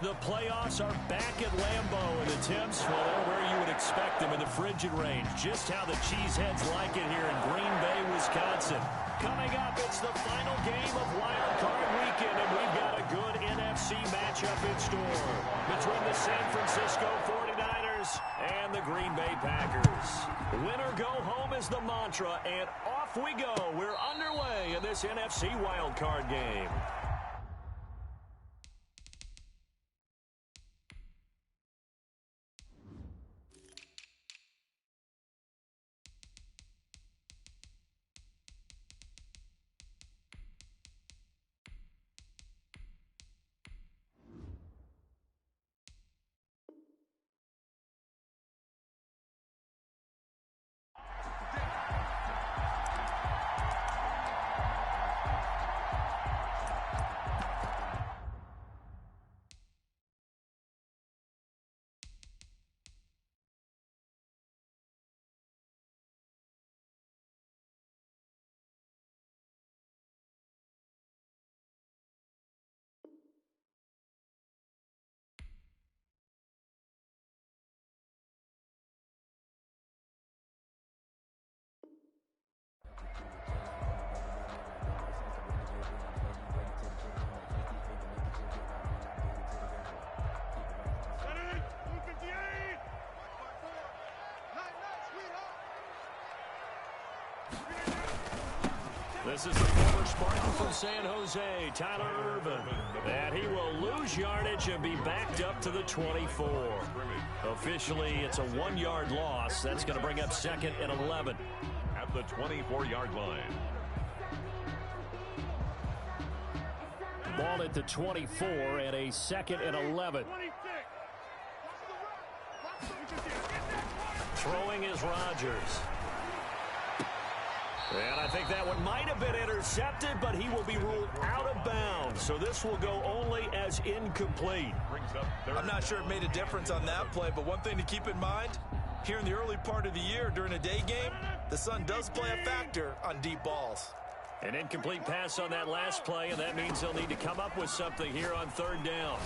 The playoffs are back at Lambeau, and the temps, well, they're where you would expect them in the frigid range. Just how the Cheeseheads like it here in Green Bay, Wisconsin. Coming up, it's the final game of Wild Card Weekend, and we've got a good NFC matchup in store between the San Francisco 49ers and the Green Bay Packers. Win or go home is the mantra, and off we go. We're underway in this NFC Wild Card game. This is the former Spartan from San Jose, Tyler Irvin. And he will lose yardage and be backed up to the 24. Officially, it's a 1-yard loss. That's going to bring up 2nd and 11. At the 24-yard line. Ball at the 24 and a 2nd and 11. Throwing is Rodgers. And I think that one might have been intercepted, but he will be ruled out of bounds. So this will go only as incomplete. I'm not sure it made a difference on that play, but one thing to keep in mind, here in the early part of the year during a day game, the sun does play a factor on deep balls. An incomplete pass on that last play, and that means they'll need to come up with something here on 3rd down.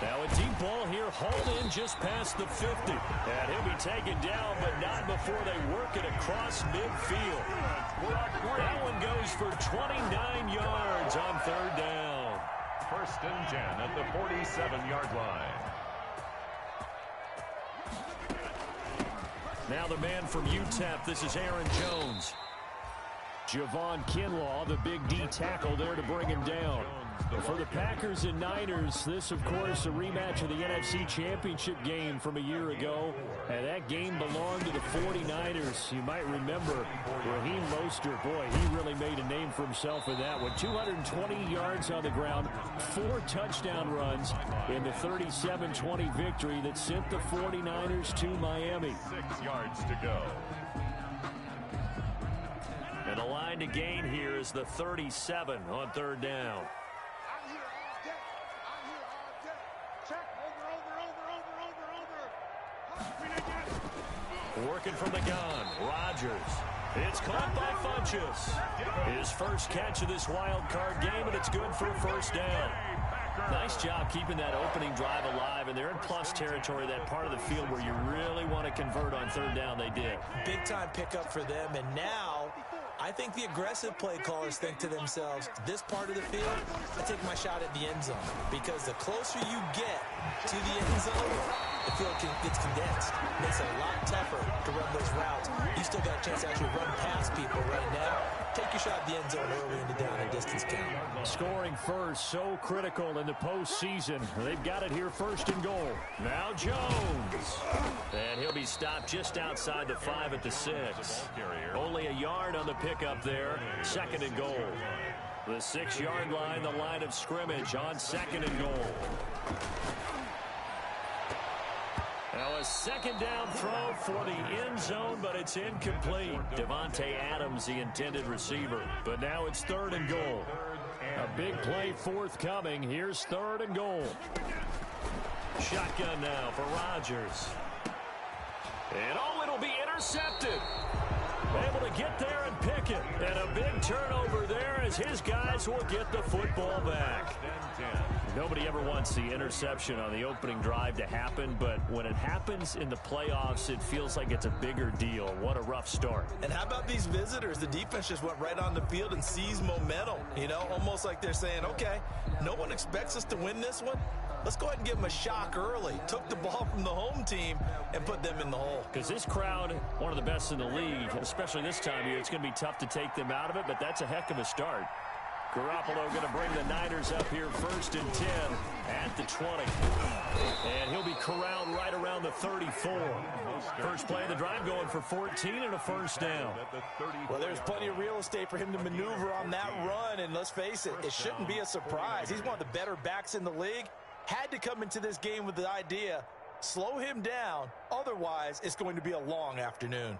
Now a deep ball here, hauled in just past the 50. And he'll be taken down, but not before they work it across midfield. That one goes for 29 yards on 3rd down. 1st and 10 at the 47-yard line. Now the man from UTEP, this is Aaron Jones. Javon Kinlaw, the big D tackle there to bring him down. For the Packers and Niners, this, of course, a rematch of the NFC Championship game from a year ago. And that game belonged to the 49ers. You might remember Raheem Mostert. Boy, he really made a name for himself in that one. 220 yards on the ground, 4 touchdown runs in the 37-20 victory that sent the 49ers to Miami. 6 yards to go. And the line to gain here is the 37 on 3rd down. Working from the gun, Rodgers. It's caught by Funchess. His first catch of this wild card game, and it's good for a 1st down. Nice job keeping that opening drive alive, and they're in plus territory, that part of the field where you really want to convert on 3rd down. They did. Big-time pickup for them, and now I think the aggressive play callers think to themselves, this part of the field, I take my shot at the end zone, because the closer you get to the end zone, the field gets condensed. Makes it a lot tougher to run those routes. You still got a chance to actually run past people right now. Take your shot at the end zone early in the down and distance count. Scoring first, so critical in the postseason. They've got it here, 1st and goal. Now Jones. And he'll be stopped just outside the 5 at the 6. Only a yard on the pickup there. 2nd and goal. The 6-yard line, the line of scrimmage on 2nd and goal. Now a 2nd down throw for the end zone, but it's incomplete. Devontae Adams, the intended receiver. But now it's 3rd and goal. A big play forthcoming. Here's 3rd and goal. Shotgun now for Rodgers. And oh, it'll be intercepted. Able to get there and pick it. And a big turnover there as his guys will get the football back. Nobody ever wants the interception on the opening drive to happen, but when it happens in the playoffs, it feels like it's a bigger deal. What a rough start. And how about these visitors? The defense just went right on the field and seized momentum. You know, almost like they're saying, okay, no one expects us to win this one. Let's go ahead and give them a shock early. Took the ball from the home team and put them in the hole. Because this crowd, one of the best in the league, especially this time of year, it's going to be tough to take them out of it, but that's a heck of a start. Garoppolo going to bring the Niners up here 1st and 10 at the 20. And he'll be corralled right around the 34. First play of the drive going for 14 and a first down. Well, there's plenty of real estate for him to maneuver on that run, and let's face it, it shouldn't be a surprise. He's one of the better backs in the league. Had to come into this game with the idea, slow him down, otherwise it's going to be a long afternoon.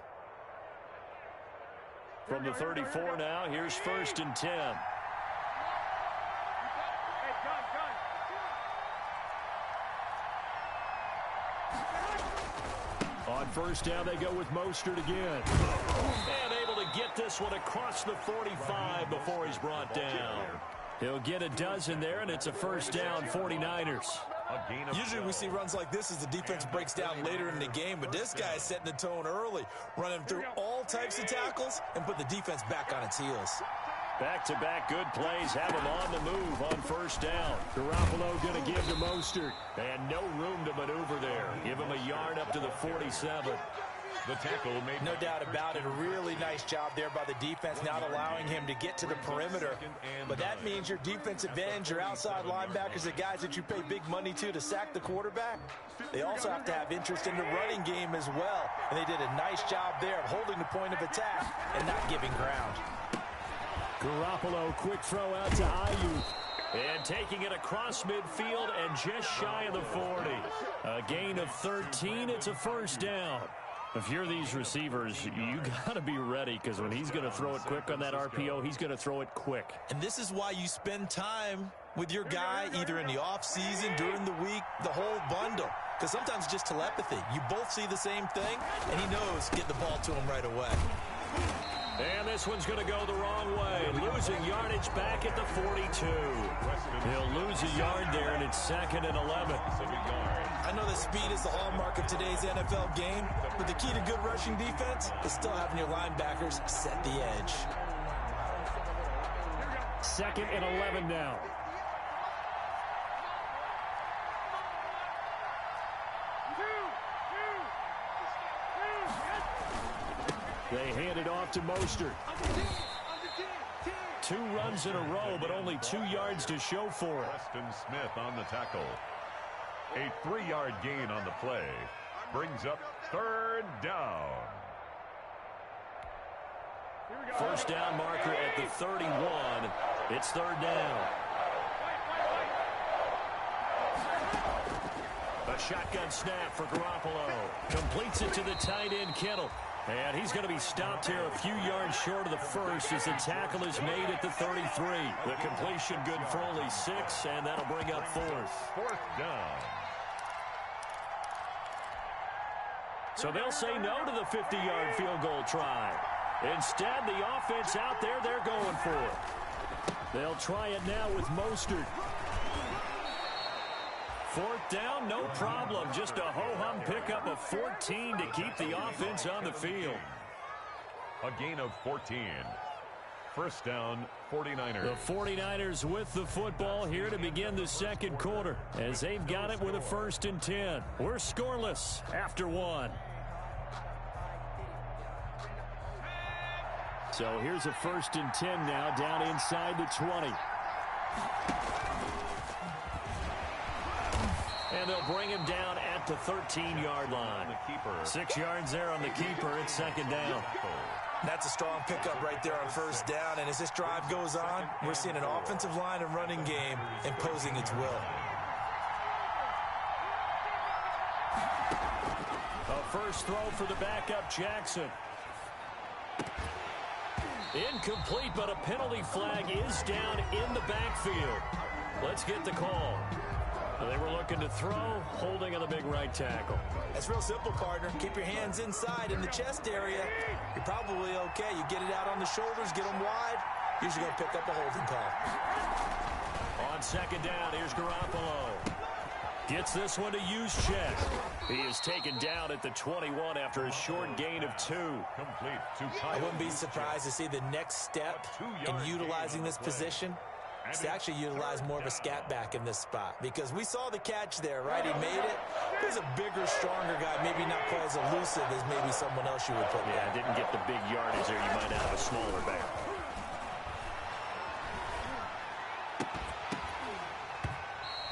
From the 34 now, here's 1st and 10. On first down, they go with Mostert again. And able to get this one across the 45 before he's brought down. He'll get a dozen there, and it's a first down, 49ers. Usually we see runs like this as the defense breaks down later in the game, but this guy is setting the tone early, running through all types of tackles and put the defense back on its heels. Back-to-back good plays have him on the move on first down. Garoppolo going to give to Mostert, and no room to maneuver there. Give him a yard up to the 47. The tackle made. No doubt about it. A really nice job there by the defense, not allowing him to get to the perimeter. But that means your defensive ends, your outside linebackers, the guys that you pay big money to sack the quarterback, they also have to have interest in the running game as well. And they did a nice job there of holding the point of attack and not giving ground. Garoppolo, quick throw out to Ayuk. And taking it across midfield and just shy of the 40. A gain of 13. It's a first down. If you're these receivers, you got to be ready, because when he's going to throw it quick on that RPO, he's going to throw it quick. And this is why you spend time with your guy either in the offseason, during the week, the whole bundle. Because sometimes it's just telepathy. You both see the same thing, and he knows get the ball to him right away. And this one's going to go the wrong way. Losing yardage back at the 42. He'll lose a yard there, and it's 2nd and 11. I know that speed is the hallmark of today's NFL game, but the key to good rushing defense is still having your linebackers set the edge. 2nd and 11 now. They hand it off to Mostert. 2 runs in a row, but only 2 yards to show for it. Preston Smith on the tackle. A 3-yard gain on the play. Brings up 3rd down. First down marker at the 31. It's 3rd down. A shotgun snap for Garoppolo. Completes it to the tight end, Kittle. And he's going to be stopped here a few yards short of the first as the tackle is made at the 33. The completion good for only 6, and that'll bring up 4th. 4th down. So they'll say no to the 50-yard field goal try. Instead, the offense out there, they're going for it. They'll try it now with Mostert. 4th down, no problem. Just a ho-hum pickup of 14 to keep the offense on the field. A gain of 14. First down, 49ers. The 49ers with the football here to begin the 2nd quarter as they've got it with a 1st and 10. We're scoreless after 1. So here's a 1st and 10 now down inside the 20. And they'll bring him down at the 13-yard line. 6 yards there on the keeper. It's 2nd down. That's a strong pickup right there on 1st down. And as this drive goes on, we're seeing an offensive line and running game imposing its will. A first throw for the backup, Jackson. Incomplete, but a penalty flag is down in the backfield. Let's get the call. They were looking to throw, holding on the big right tackle. That's real simple, partner. Keep your hands inside in the chest area. You're probably okay. You get it out on the shoulders, get them wide. Usually going to pick up a holding call. On second down, here's Garoppolo. Gets this one to Juszczyk. He is taken down at the 21 after a short gain of 2. Complete to I wouldn't be surprised to see the next step in utilizing this position is to actually utilize more of a scat back in this spot, because we saw the catch there, right? He made it. There's a bigger, stronger guy, maybe not quite as elusive as maybe someone else you would put there. Didn't get the big yardage there. You might have a smaller back.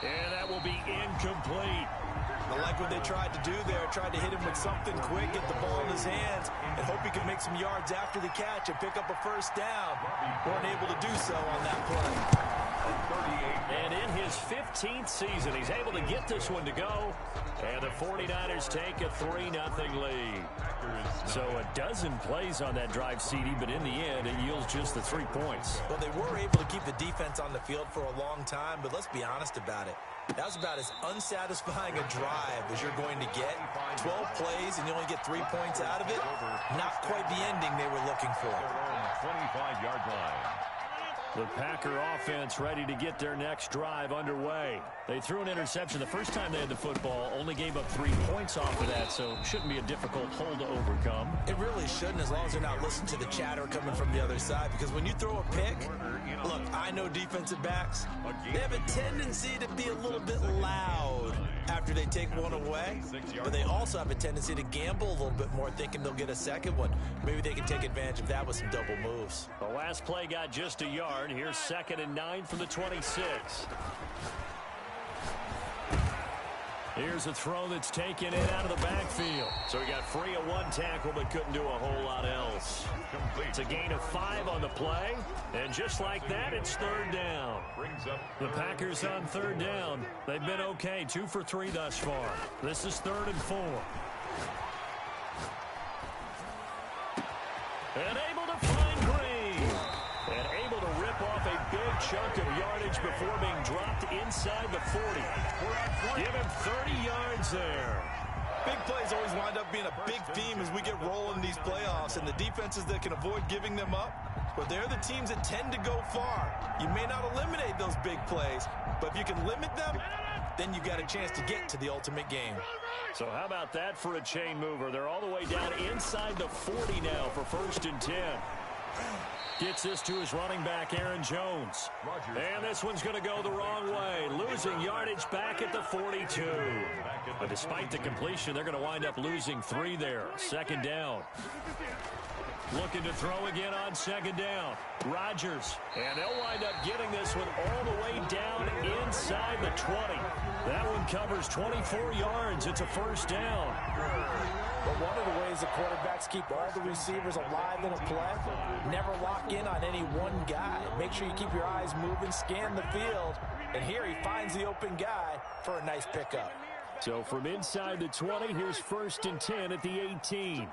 And that will be incomplete. I like what they tried to do there. Tried to hit him with something quick, get the ball in his hands, and hope he could make some yards after the catch and pick up a first down. Weren't able to do so on that play. And in his 15th season, he's able to get this one to go. And the 49ers take a 3-0 lead. So a dozen plays on that drive, CD, but in the end, it yields just the 3 points. Well, they were able to keep the defense on the field for a long time, but let's be honest about it. That was about as unsatisfying a drive as you're going to get. 12 plays, and you only get 3 points out of it. Not quite the ending they were looking for. 25-yard line. The Packer offense ready to get their next drive underway. They threw an interception the first time they had the football, only gave up 3 points off of that, so shouldn't be a difficult hole to overcome. It really shouldn't, as long as they're not listening to the chatter coming from the other side, because when you throw a pick, look, I know defensive backs, they have a tendency to be a little bit loud after they take one away, but they also have a tendency to gamble a little bit more, thinking they'll get a second one. Maybe they can take advantage of that with some double moves. The last play got just a yard. Here's 2nd and 9 from the 26. Here's a throw that's taken in out of the backfield. So he got free of 1 tackle, but couldn't do a whole lot else. It's a gain of 5 on the play. And just like that, it's 3rd down. The Packers on 3rd down. They've been okay, 2 for 3 thus far. This is 3rd and 4. And able to find Green. And able to rip off a big chunk of yardage before being dropped inside the 40. Give him 30 yards there. Big plays always wind up being a big theme as we get rolling these playoffs, and the defenses that can avoid giving them up, but they're the teams that tend to go far. You may not eliminate those big plays, but if you can limit them, then you got a chance to get to the ultimate game. So how about that for a chain mover? They're all the way down inside the 40 now for 1st and 10. Gets this to his running back, Aaron Jones. And this one's going to go the wrong way. Losing yardage back at the 42. But despite the completion, they're going to wind up losing 3 there. 2nd down. Looking to throw again on 2nd down. Rodgers. And they'll wind up getting this one all the way down inside the 20. That one covers 24 yards. It's a 1st down. But one of the ways the quarterbacks keep all the receivers alive in a play, never lock in on any one guy. Make sure you keep your eyes moving, scan the field, and here he finds the open guy for a nice pickup. So from inside the 20, here's 1st and 10 at the 18.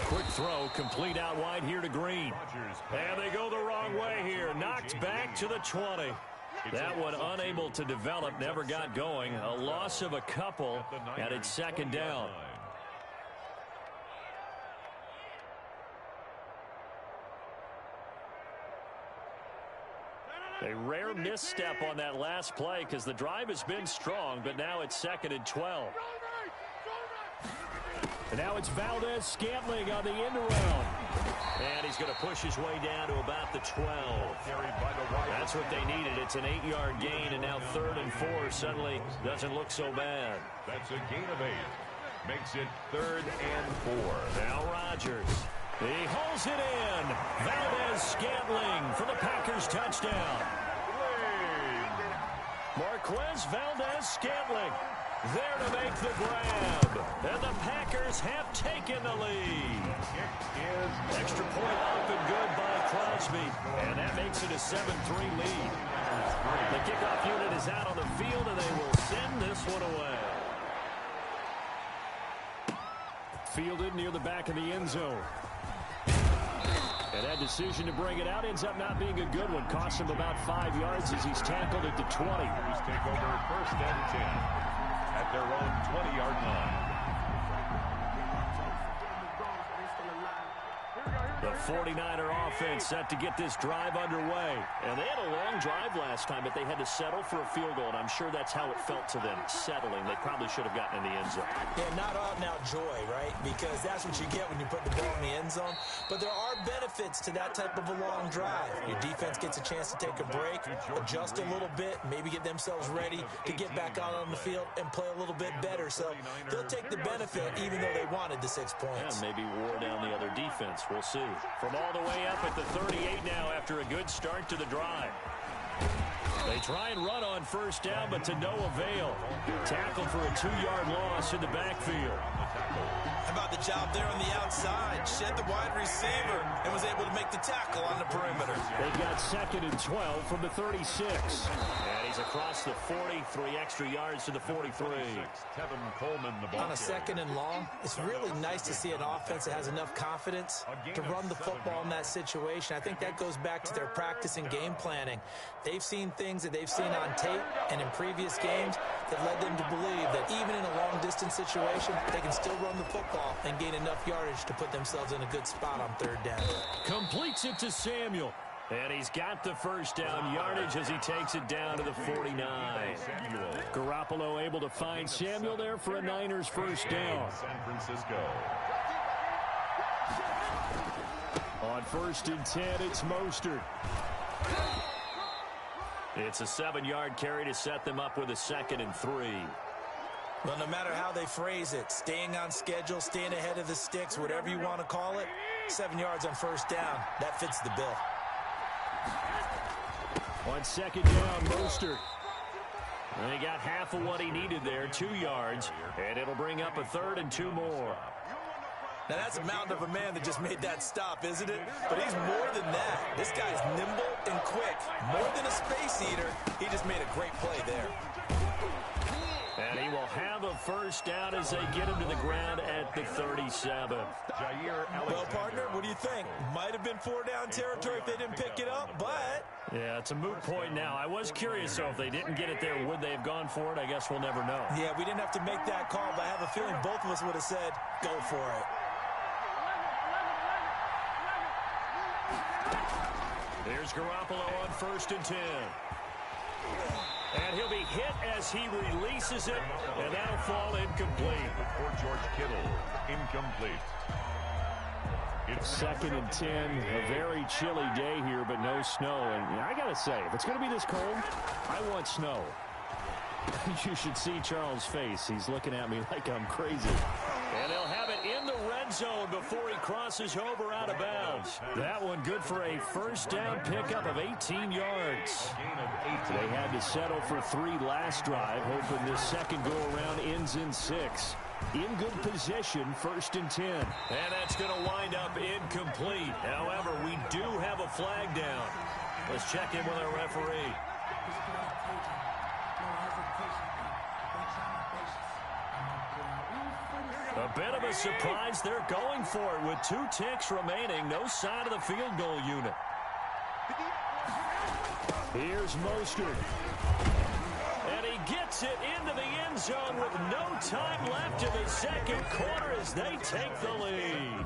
Quick throw, complete out wide here to Green. And they go the wrong way here. Knocked back to the 20. That one unable to develop, never got going. A loss of a couple, and it's 2nd down. A rare misstep on that last play because the drive has been strong, but now it's 2nd and 12. And now it's Valdez-Scantling on the end around. And he's going to push his way down to about the 12. That's what they needed. It's an 8-yard gain, and now 3rd and 4 suddenly doesn't look so bad. That's a gain of 8. Makes it 3rd and 4. Now Rodgers. He holds it in. Valdez-Scantling for the Packers touchdown. Marquez Valdez-Scantling there to make the grab. And the Packers have taken the lead. Extra point up and good by Crosby. And that makes it a 7-3 lead. The kickoff unit is out on the field, and they will send this one away. Fielded near the back of the end zone. And that decision to bring it out ends up not being a good one. Costs him about 5 yards as he's tackled at the 20. Take over first and 10 at their own 20-yard line. The 49er offense set to get this drive underway. And they had a long drive last time, but they had to settle for a field goal, and I'm sure that's how it felt to them, settling. They probably should have gotten in the end zone. Yeah, not out-and-out joy, right? Because that's what you get when you put the ball in the end zone. But there are benefits to that type of a long drive. Your defense gets a chance to take a break, adjust a little bit, maybe get themselves ready to get back out on the field and play a little bit better. So they'll take the benefit even though they wanted the 6 points. Yeah, maybe wore down the other defense. We'll see. From all the way up at the 38 now after a good start to the drive. They try and run on first down, but to no avail. Tackled for a 2-yard loss in the backfield. How about the job there on the outside? Shed the wide receiver and was able to make the tackle on the perimeter. They've got 2nd and 12 from the 36. And he's across the 40, 3 extra yards to the 43. Tevin Coleman, the ball on a 2nd and long, it's really nice to see an offense that has enough confidence to run the football in that situation. I think that goes back to their practice and game planning. They've seen things that they've seen on tape and in previous games that led them to believe that even in a long-distance situation, they can still run the football and gain enough yardage to put themselves in a good spot on 3rd down. Completes it to Samuel. And he's got the first down yardage as he takes it down to the 49. Garoppolo able to find Samuel there for a Niners first down. San Francisco. On 1st and 10, it's Mostert. It's a 7-yard carry to set them up with a 2nd and 3. Well, no matter how they phrase it, staying on schedule, staying ahead of the sticks, whatever you want to call it, 7 yards on first down, that fits the bill. On 2nd down, Mostert. And he got half of what he needed there, 2 yards, and it'll bring up a 3rd and 2 more. Now, that's a mountain of a man that just made that stop, isn't it? But he's more than that. This guy's nimble and quick. More than a space eater, he just made a great play there. And he will have a first down as they get him to the ground at the 37. Well, partner, what do you think? Might have been 4-down territory if they didn't pick it up, but... Yeah, it's a moot point now. I was curious, though, if they didn't get it there, would they have gone for it? I guess we'll never know. Yeah, we didn't have to make that call, but I have a feeling both of us would have said, go for it. Here's Garoppolo on 1st and 10. And he'll be hit as he releases it, and that'll fall incomplete. For George Kittle, incomplete. It's 2nd and 10, a very chilly day here, but no snow. And I got to say, if it's going to be this cold, I want snow. You should see Charles' face. He's looking at me like I'm crazy. And they'll have it in the red zone before he crosses over out of bounds. That one good for a first down pickup of 18 yards. They had to settle for 3 last drive, hoping this second go-around ends in 6. In good position, 1st and 10. And that's going to wind up incomplete. However, we do have a flag down. Let's check in with our referee. A bit of a surprise. They're going for it with 2 ticks remaining. No sign of the field goal unit. Here's Mostert. And he gets it into the end zone with no time left in the second quarter as they take the lead.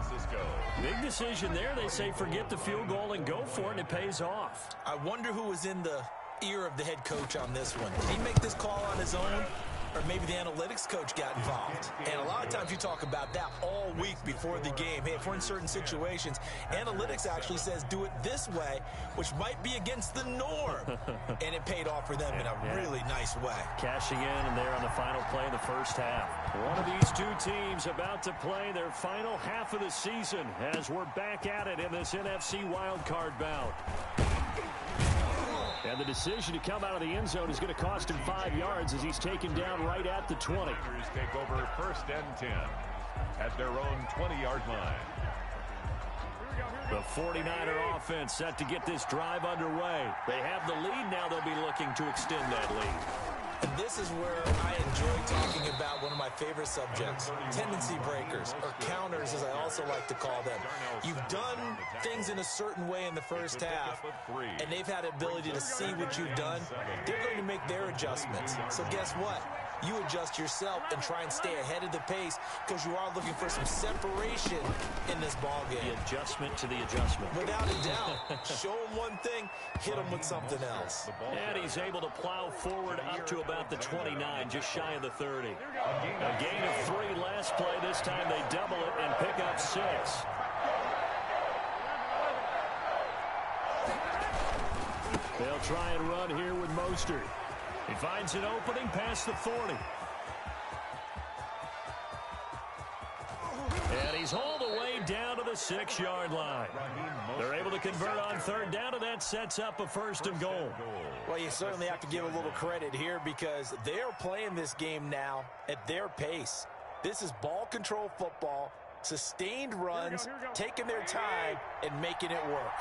Big decision there. They say forget the field goal and go for it, and it pays off. I wonder who was in the ear of the head coach on this one. Did he make this call on his own? Or maybe the analytics coach got involved. And a lot of times you talk about that all week before the game. Hey, if we're in certain situations, analytics actually says do it this way, which might be against the norm. And it paid off for them in a really nice way. Cashing in and there on the final play of the first half. One of these 2 teams about to play their final half of the season as we're back at it in this NFC wildcard bout. And the decision to come out of the end zone is going to cost him 5 yards as he's taken down right at the 20. Take over 1st and 10 at their own 20-yard line. The 49er offense set to get this drive underway. They have the lead now. They'll be looking to extend that lead. And this is where I enjoy talking about one of my favorite subjects, tendency breakers, or counters as I also like to call them. You've done things in a certain way in the first half, and they've had the ability to see what you've done. They're going to make their adjustments. So guess what? You adjust yourself and try and stay ahead of the pace because you are looking for some separation in this ball game. The adjustment to the adjustment. Without a doubt. Show them one thing, hit them with something else. And he's able to plow forward up to about the 29, just shy of the 30. A gain of 3 last play. This time they double it and pick up 6. They'll try and run here with Mostert. He finds an opening past the 40. And he's hauled away down to the 6-yard line. They're able to convert on 3rd down, and that sets up a 1st and goal. Well, you certainly have to give a little credit here because they're playing this game now at their pace. This is ball control football, sustained runs, taking their time, and making it work.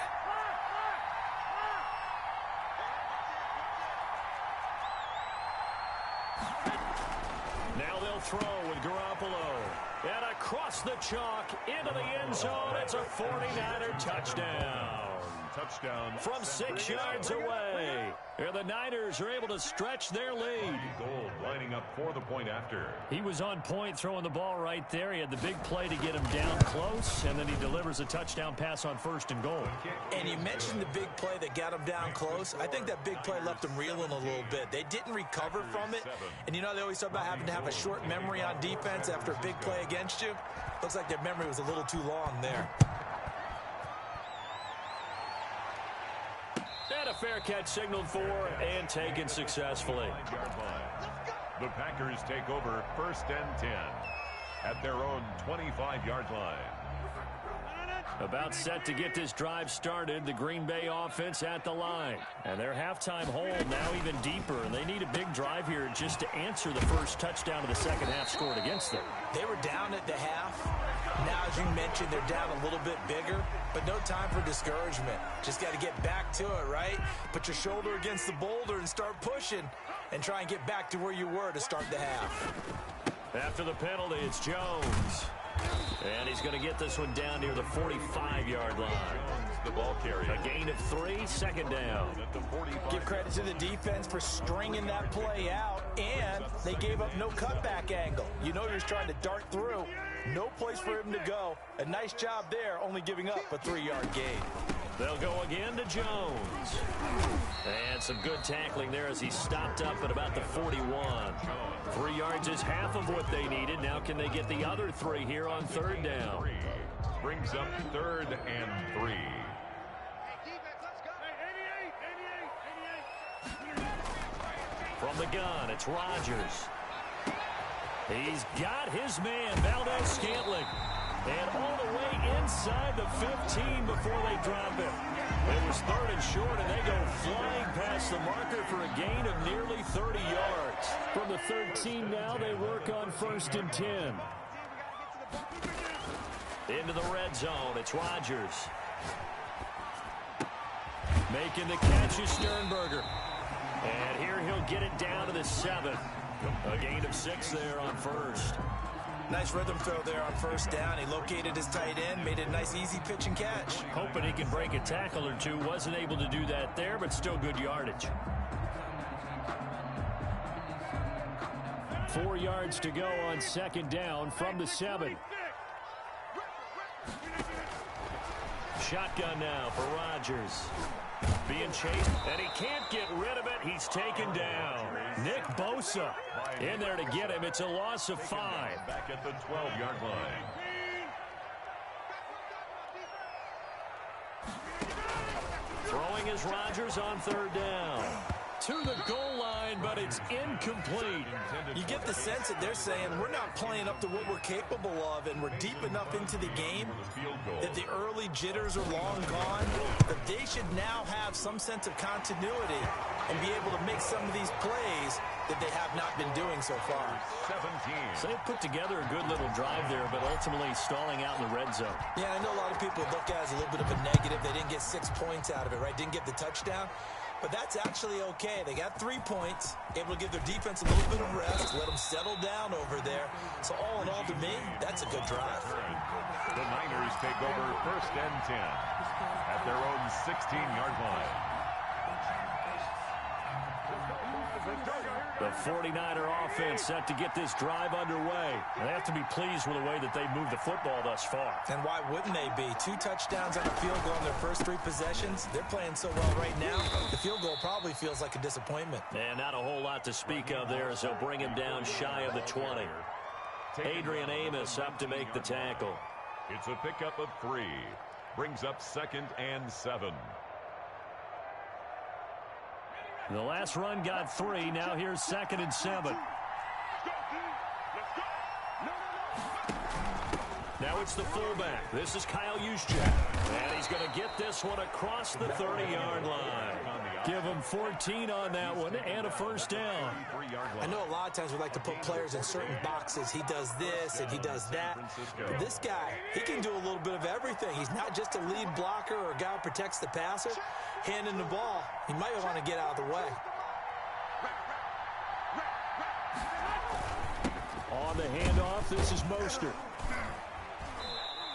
Now they'll throw with Garoppolo. And across the chalk into the end zone. It's a 49er touchdown. Touchdown from 6 yards away. And the Niners are able to stretch their lead. Gold lining up for the point after. He was on point throwing the ball right there. He had the big play to get him down close, and then he delivers a touchdown pass on 1st and goal. And you mentioned the big play that got him down close. I think that big play left him reeling a little bit. They didn't recover from it. And you know they always talk about having to have a short memory on defense after a big play against you. Looks like their memory was a little too long there. And a fair catch signaled for and taken successfully. The Packers take over 1st and 10 at their own 25-yard line. About set to get this drive started, the Green Bay offense at the line. And their halftime hole now even deeper, and they need a big drive here just to answer the first touchdown of the second half scored against them. They were down at the half. Now, as you mentioned, they're down a little bit bigger, but no time for discouragement. Just got to get back to it, right? Put your shoulder against the boulder and start pushing and try and get back to where you were to start the half. After the penalty, it's Jones. And he's going to get this one down near the 45-yard line. The ball carrier. A gain of 3, 2nd down. Give credit to the defense for stringing that play out, and they gave up no cutback angle. You know you're trying to dart through. No place for him to go. A nice job there, only giving up a 3-yard gain. They'll go again to Jones. And some good tackling there as he stopped up at about the 41. 3 yards is half of what they needed. Now can they get the other 3 here on 3rd down? Brings up 3rd and 3. From the gun, it's Rodgers. He's got his man, Valdez-Scantling. And all the way inside the 15 before they drop it. It was 3rd and short, and they go flying past the marker for a gain of nearly 30 yards. From the 13 now, they work on 1st and 10. Into the red zone, it's Rodgers. Making the catch is Sternberger. And here he'll get it down to the 7. A gain of 6 there on 1st. Nice rhythm throw there on 1st down. He located his tight end, made it a nice easy pitch and catch. Hoping he can break a tackle or two. Wasn't able to do that there, but still good yardage. 4 yards to go on 2nd down from the 7. Shotgun now for Rodgers. Being chased, and he can't get rid of it. He's taken down. Nick Bosa in there to get him. It's a loss of 5. Back at the 12-yard line. Throwing is Rodgers on 3rd down. To the goal line, but it's incomplete. You get the sense that they're saying we're not playing up to what we're capable of, and we're deep enough into the game that the early jitters are long gone, that they should now have some sense of continuity and be able to make some of these plays that they have not been doing so far. 17. So they put together a good little drive there, but ultimately stalling out in the red zone. Yeah, I know a lot of people look at it as a little bit of a negative. They didn't get 6 points out of it, right? Didn't get the touchdown. But that's actually okay. They got 3 points, able to give their defense a little bit of rest, let them settle down over there. So all in all, to me, that's a good drive. The Niners take over 1st and 10 at their own 16-yard line. The 49er offense set to get this drive underway. They have to be pleased with the way that they moved the football thus far. And why wouldn't they be? 2 touchdowns on a field goal in their first 3 possessions. They're playing so well right now, the field goal probably feels like a disappointment. And not a whole lot to speak of there as they'll bring him down shy of the 20. Adrian Amos up to make the tackle. It's a pickup of 3. Brings up 2nd and 7. The last run got 3. Now here's 2nd and 7. Now it's the fullback. This is Kyle Juszczyk. And he's going to get this one across the 30-yard line. Give him 14 on that one and a first down. I know a lot of times we like to put players in certain boxes. He does this and he does that. But this guy, he can do a little bit of everything. He's not just a lead blocker or a guy who protects the passer. Handing the ball, he might want to get out of the way. On the handoff, this is Mostert.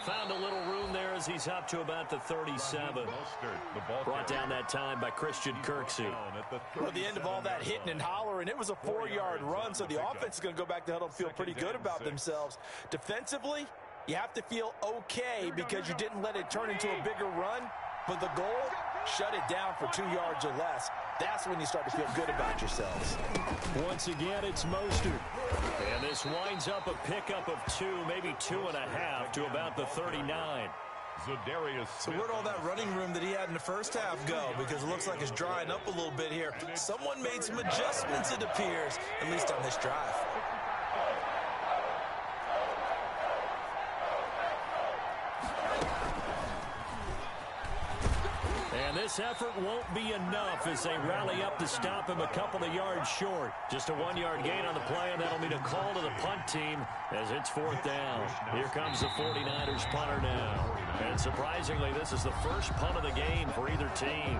Found a little room there as he's up to about the 37. Brought down that time by Christian Kirksey. Well, at the end of all that hitting and hollering, it was a 4-yard run, so the offense is going to go back to huddle and feel pretty good about themselves. Defensively, you have to feel okay because you didn't let it turn into a bigger run, but the goal, shut it down for 2 yards or less. That's when you start to feel good about yourselves. Once again, it's Mostert. And this winds up a pickup of 2, maybe 2.5 to about the 39. So where'd all that running room that he had in the first half go? Because it looks like it's drying up a little bit here. Someone made some adjustments, it appears, at least on this drive. And this effort won't be enough as they rally up to stop him a couple of yards short. Just a 1-yard gain on the play, and that'll mean a call to the punt team as it's 4th down. Here comes the 49ers punter now. And surprisingly, this is the first punt of the game for either team.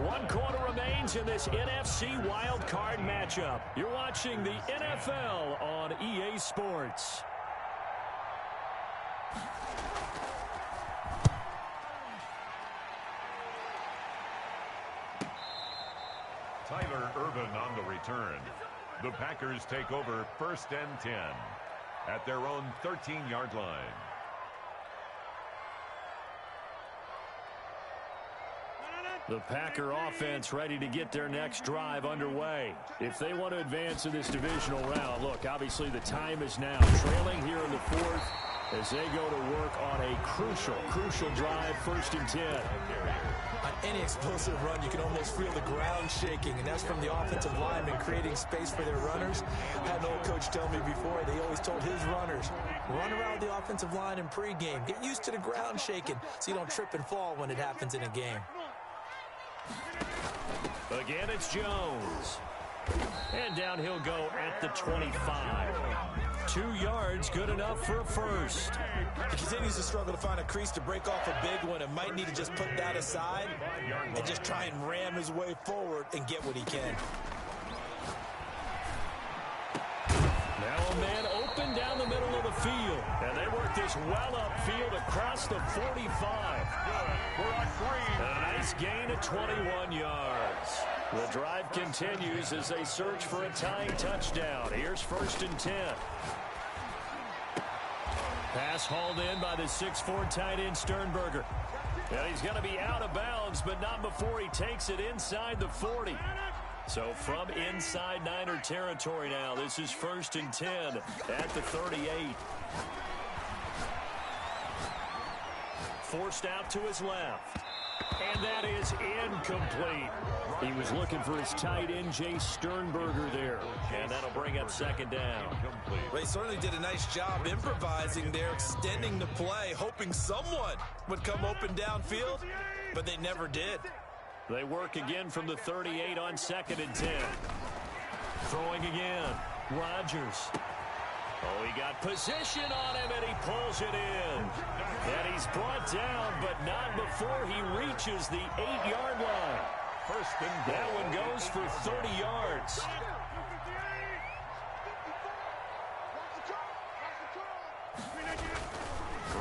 1 quarter remains in this NFC wild card matchup. You're watching the NFL on EA Sports. Tyler Ervin on the return. The Packers take over 1st and 10 at their own 13-yard line. The Packer offense ready to get their next drive underway. If they want to advance in this divisional round, look, obviously the time is now. Trailing here in the 4th as they go to work on a crucial drive, 1st and 10. On any explosive run, you can almost feel the ground shaking, and that's from the offensive linemen creating space for their runners. I had an old coach tell me before, they always told his runners, run around the offensive line in pregame. Get used to the ground shaking so you don't trip and fall when it happens in a game. Again, it's Jones. And down he'll go at the 25. 2 yards, good enough for a first. He continues to struggle to find a crease to break off a big one and might need to just put that aside and just try and ram his way forward and get what he can. Now a man open down the middle of the field. And they work this well upfield across the 45. A nice gain of 21 yards. The drive continues as they search for a tying touchdown. Here's 1st and 10. Pass hauled in by the 6'4" tight end Sternberger. And he's going to be out of bounds, but not before he takes it inside the 40. So from inside Niner territory now, this is 1st and 10 at the 38. Forced out to his left. And that is incomplete. He was looking for his tight end, Jay Sternberger there. And that'll bring up 2nd down. They certainly did a nice job improvising there, extending the play, hoping someone would come open downfield, but they never did. They work again from the 38 on 2nd and 10. Throwing again. Rodgers. Oh, he got position on him, and he pulls it in. And he's brought down, but not before he reaches the 8-yard line. first and goal. That one goes for 30 yards.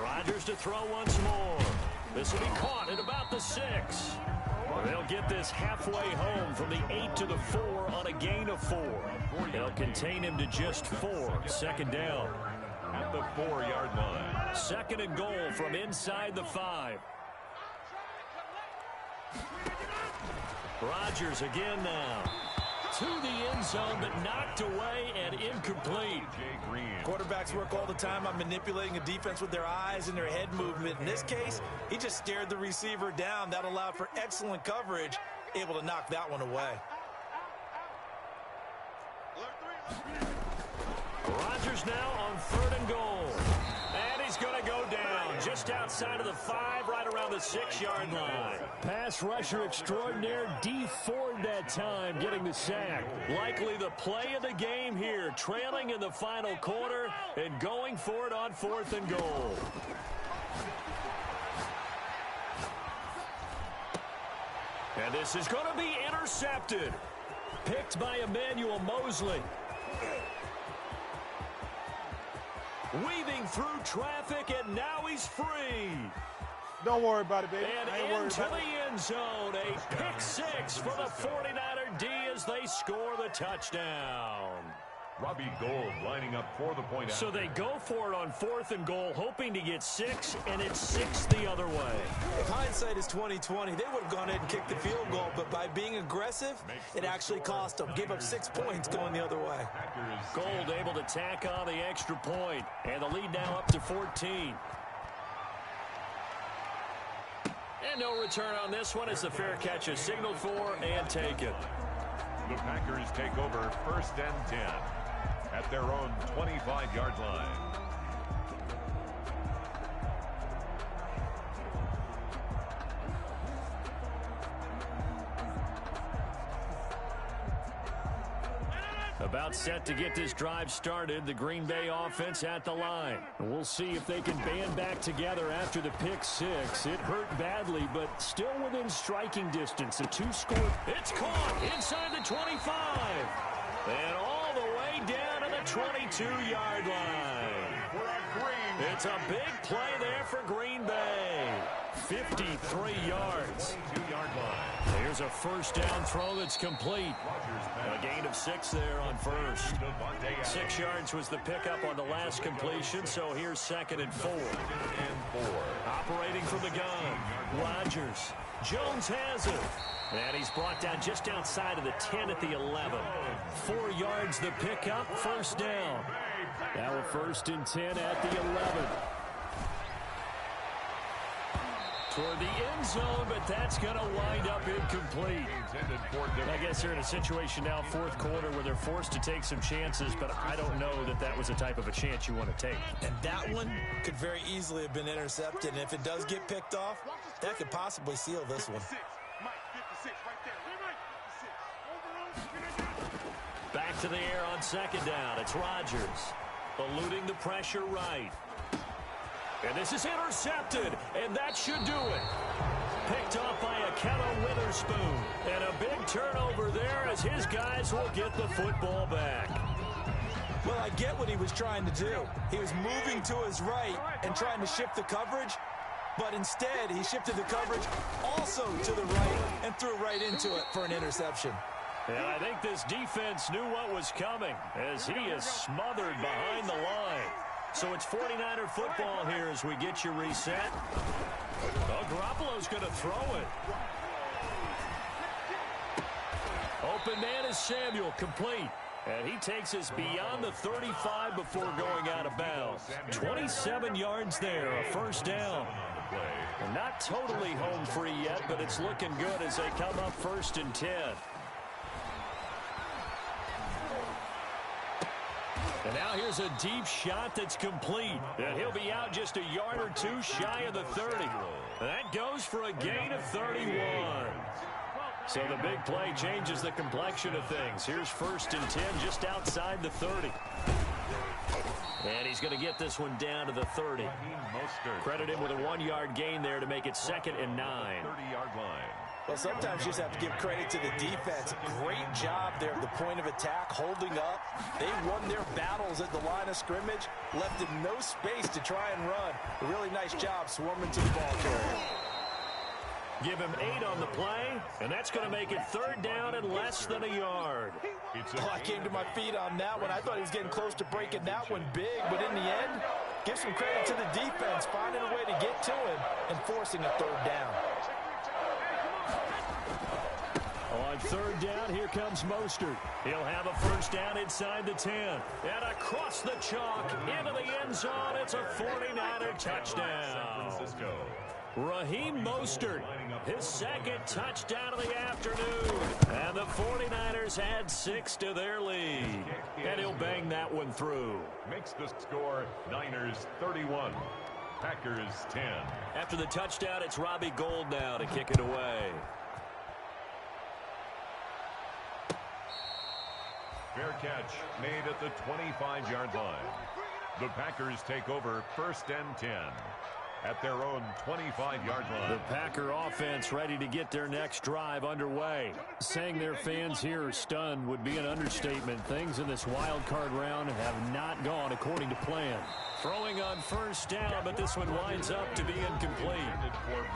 Rodgers to throw once more. This will be caught at about the 6. They'll get this halfway home from the 8 to the 4 on a gain of 4. They'll contain him to just 4. Second down. At the 4-yard line. Second and goal from inside the 5. Rodgers again now. To the end zone, but knocked away and incomplete. Quarterbacks work all the time on manipulating a defense with their eyes and their head movement. In this case, he just stared the receiver down. That allowed for excellent coverage, able to knock that one away. Rodgers now on 3rd and goal. And he's going to go down just outside of the 5, right around the 6-yard line. Pass rusher extraordinaire, D Ford that time, getting the sack. Likely the play of the game here, trailing in the final quarter and going for it on 4th and goal. And this is going to be intercepted. Picked by Emmanuel Mosley. Weaving through traffic, and now he's free. Don't worry about it, baby. And into the end zone. A pick 6 for the 49er D as they score the touchdown. Robbie Gould lining up for the point. So they go for it on 4th and goal, hoping to get 6, and it's 6 the other way. If hindsight is 20/20, they would have gone ahead and kicked the field goal, but by being aggressive, it actually cost them. Gave up 6 points going the other way. Gould able to tack on the extra point, and the lead now up to 14. And no return on this one as the fair catch is signaled for and taken. The Packers take over 1st and 10 at their own 25-yard line. About set to get this drive started, the Green Bay offense at the line. We'll see if they can band back together after the pick 6. It hurt badly, but still within striking distance. A 2-score. It's caught inside the 25. And all the way down to the 22-yard line. It's a big play there for Green Bay. 53 yards. 22-yard line. Here's a 1st down throw that's complete. A gain of 6 there on 1st. 6 yards was the pickup on the last completion, so here's 2nd and 4. Operating from the gun, Rodgers. Jones has it. And he's brought down just outside of the 10 at the 11. 4 yards the pickup, 1st down. Now a 1st and 10 at the 11. Toward the end zone, but that's going to wind up incomplete. I guess they're in a situation now, 4th quarter, where they're forced to take some chances, but I don't know that that was the type of a chance you want to take. And that one could very easily have been intercepted, and if it does get picked off, that could possibly seal this one. Back to the air on 2nd down. It's Rodgers, eluding the pressure right. And this is intercepted, and that should do it. Picked off by Akello Witherspoon. And a big turnover there as his guys will get the football back. Well, I get what he was trying to do. He was moving to his right and trying to shift the coverage, but instead he shifted the coverage also to the right and threw right into it for an interception. And I think this defense knew what was coming as he is smothered behind the line. So it's 49er football here as we get you reset. Well, Garoppolo's going to throw it. Open man is Samuel, complete. And he takes us beyond the 35 before going out of bounds. 27 yards there, a 1st down. And not totally home free yet, but it's looking good as they come up 1st and 10. And now here's a deep shot that's complete. And he'll be out just a yard or 2 shy of the 30. That goes for a gain of 31. So the big play changes the complexion of things. Here's 1st and 10 just outside the 30. And he's going to get this one down to the 30. Credit him with a 1-yard gain there to make it 2nd and 9. 30-yard line. Well, sometimes you just have to give credit to the defense. Great job there at the point of attack, holding up. They won their battles at the line of scrimmage, left them no space to try and run. A really nice job swarming to the ball carrier. Give him 8 on the play, and that's going to make it 3rd down and less than a yard. Oh, I came to my feet on that one. I thought he was getting close to breaking that one big, but in the end, give some credit to the defense, finding a way to get to him and forcing a 3rd down. On 3rd down, here comes Mostert. He'll have a 1st down inside the 10. And across the chalk, into the end zone. It's a 49er touchdown. Raheem Mostert, his 2nd touchdown of the afternoon. And the 49ers add 6 to their lead. And he'll bang that one through. Makes the score Niners 31, Packers 10. After the touchdown, it's Robbie Gould now to kick it away. Fair catch made at the 25-yard line. The Packers take over 1st and 10 at their own 25-yard line. The Packer offense ready to get their next drive underway. Saying their fans here are stunned would be an understatement. Things in this wild card round have not gone according to plan. Throwing on 1st down, but this one winds up to be incomplete.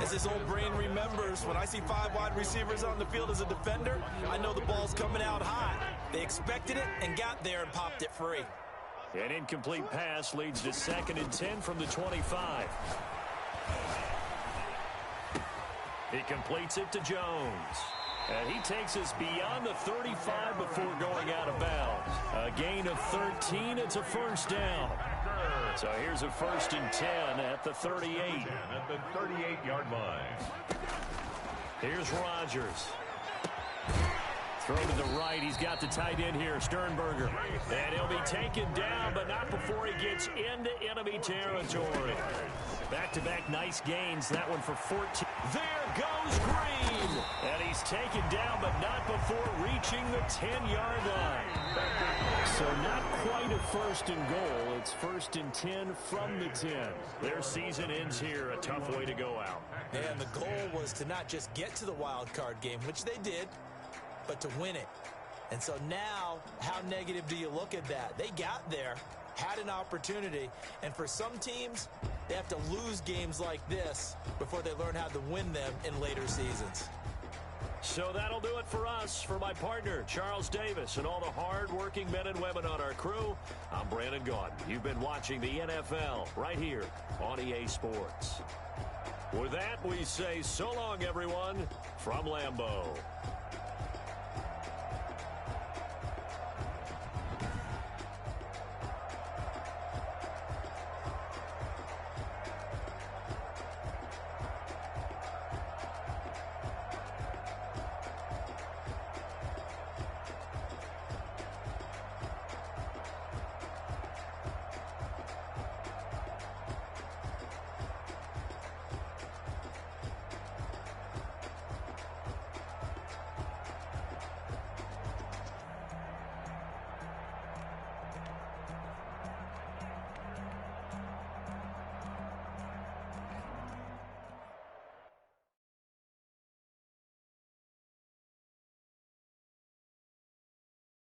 As this old brain remembers, when I see 5 wide receivers on the field as a defender, I know the ball's coming out high. They expected it and got there and popped it free. An incomplete pass leads to 2nd and 10 from the 25. He completes it to Jones. And he takes us beyond the 35 before going out of bounds. A gain of 13. It's a 1st down. So here's a 1st and 10 at the 38. At the 38-yard line. Here's Rodgers. Throw to the right. He's got the tight end here, Sternberger. And he'll be taken down, but not before he gets into enemy territory. Back-to-back nice gains. That one for 14. There goes Green. And he's taken down, but not before reaching the 10-yard line. So not quite a 1st and goal. It's 1st and 10 from the 10. Their season ends here. A tough way to go out. And the goal was to not just get to the wild card game, which they did, but to win it. And so now, how negative do you look at that? They got there, had an opportunity, and for some teams, they have to lose games like this before they learn how to win them in later seasons. So that'll do it for us. For my partner, Charles Davis, and all the hard-working men and women on our crew, I'm Brandon Gaudin. You've been watching the NFL right here on EA Sports. With that, we say so long, everyone, from Lambeau.